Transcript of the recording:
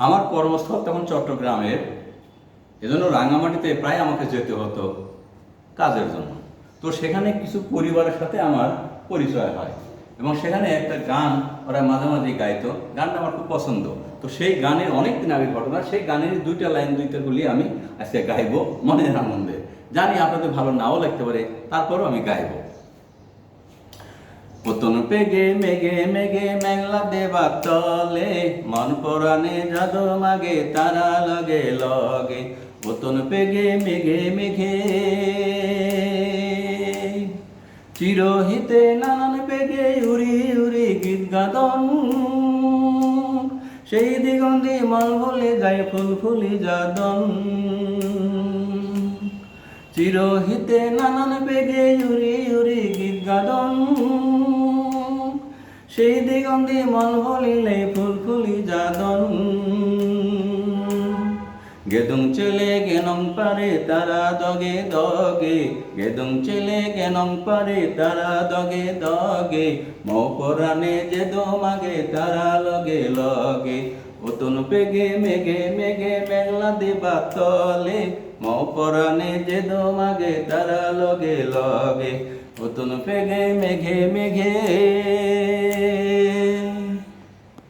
আমার কর্মস্থল তখন চট্টগ্রামের, এজন্য রাঙামাটিতে প্রায় আমাকে যেতে হতো কাজের জন্য। তো সেখানে কিছু পরিবারের সাথে আমার পরিচয় হয় এবং সেখানে একটা গান ওরা মাঝে মাঝে গাইতো, গানটা আমার খুব পছন্দ। তো সেই গানের অনেক দিন আগের ঘটনা, সেই গানের দুইটা লাইন দুইটা গুলি আমি আজকে গাইবো মনের আনন্দে। জানি আপনাদের ভালো নাও লাগতে পারে, তারপরেও আমি গাইবো। পতন পেগে মেঘে মেঘে মেঘলা দেবার তলে, মন পরাণে জাদু মাগে তারা লগে লগে। পতন পেগে মেঘে মেঘে চিরহিতে নানান পেগে উড়ি উড়ি গীত গাদন, সেই দিগন্তে মন ভুলে যায় ফুল ফুলি যাদন। চিরহিতে নানান পেগে উড়ি উড়ি গীত গাদন, সেই দিগন্তে মন ভুলিলে ফুল ফুলি যাদন। গেদুং চেলে গেনং পারে তারা দগে দগে, গেদুং চেলে গেনং পারে তারা দগে দগে। মৌ পরাণে যে দোমাগে তারা লগে লগে। অতন পেগে মেঘে মেঘে মেঘলা দেবা তলে, মৌ পরাণে যে দোমাগে তারা লগে লগে। অতন পেগে মেঘে মেঘে